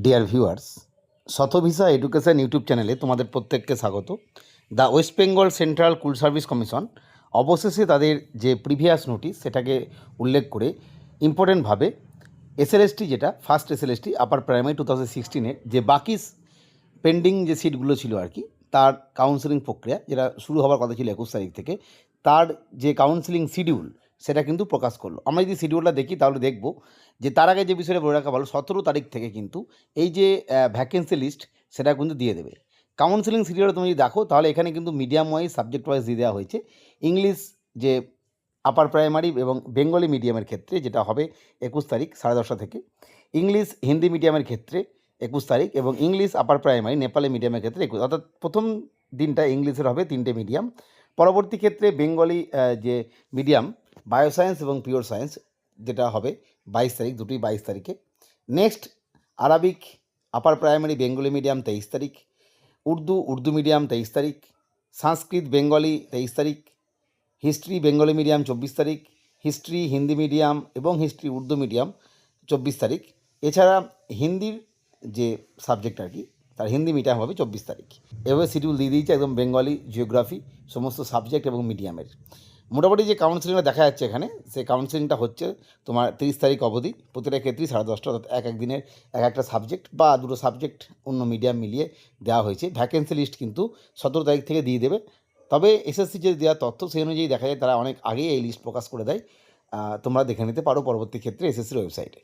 Dear viewers, শতভিসা education YouTube চ্যানেলে তোমাদের প্রত্যেককে স্বাগত। The West Bengal central school service commission অবশেষে তাদের যে প্রিভিয়াস নোটিশ সেটাকে উল্লেখ করে ইম্পর্টেন্টভাবে এসএলএসটি, যেটা ফার্স্ট এসএলএসটি আপার প্রাইমারি 2016-এর যে বাকি পেন্ডিং যে সিটগুলো ছিল আর কি, তার কাউন্সেলিং প্রক্রিয়া যেটা শুরু হওয়ার কথা ছিল 21 তারিখ থেকে, তার যে কাউন্সেলিং শিডিউল সেটা কিন্তু প্রকাশ করলো। আমরা যদি শিডিউলটা দেখি তাহলে দেখব যে তার আগে যে বিষয়টা বলে রাখা ভালো, 17 তারিখ থেকে কিন্তু এই যে ভ্যাকেন্সি লিস্ট সেটা কিন্তু দিয়ে দেবে। কাউন্সেলিং শিডিউলটা তুমি যদি দেখো তাহলে এখানে কিন্তু মিডিয়াম ওয়াইজ, সাবজেক্ট ওয়াইজ দিয়ে দেওয়া হয়েছে। ইংলিশ যে আপার প্রাইমারি এবং বেঙ্গলি মিডিয়ামের ক্ষেত্রে যেটা হবে 21 তারিখ 10:30 থেকে, ইংলিশ হিন্দি মিডিয়ামের ক্ষেত্রে 21 তারিখ, এবং ইংলিশ আপার প্রাইমারি নেপালি মিডিয়ামের ক্ষেত্রে 21, অর্থাৎ প্রথম দিনটা ইংলিশের হবে 3টে মিডিয়াম। পরবর্তী ক্ষেত্রে বেঙ্গলি যে মিডিয়াম বায়োসায়েন্স এবং পিওর সায়েন্স যেটা হবে 22 তারিখ, দুটোই 22 তারিখে। Next Arabic upper primary Bengali medium 23 তারিখ, উর্দু মিডিয়াম 23 তারিখ, সংস্কৃত বেঙ্গলি 23 তারিখ, হিস্ট্রি বেঙ্গলি মিডিয়াম 24 তারিখ, হিস্ট্রি হিন্দি মিডিয়াম এবং হিস্ট্রি উর্দু মিডিয়াম 24 তারিখ। এছাড়া হিন্দির যে সাবজেক্ট আর কি, তার হিন্দি মিডিয়াম হবে 24 তারিখ। এভাবে শিডিউল দিয়ে দিয়েছে একদম বেঙ্গলি, জিওগ্রাফি সমস্ত সাবজেক্ট এবং মিডিয়ামের। মোটামুটি যে কাউন্সেলিংটা দেখা যাচ্ছে এখানে, সেই কাউন্সেলিংটা হচ্ছে তোমার 30 তারিখ অবধি, প্রতিটা ক্ষেত্রেই 10:30, অর্থাৎ এক দিনের এক একটা সাবজেক্ট বা দুটো সাবজেক্ট অন্য মিডিয়াম মিলিয়ে দেওয়া হয়েছে। ভ্যাকেন্সি লিস্ট কিন্তু 17 তারিখ থেকে দিয়ে দেবে। তবে এসএসসি যে দেওয়া তথ্য সেই অনুযায়ী দেখা যায় তারা অনেক আগেই এই লিস্ট প্রকাশ করে দেয়। তোমরা দেখে নিতে পারো পরবর্তী ক্ষেত্রে এসএসসির ওয়েবসাইটে।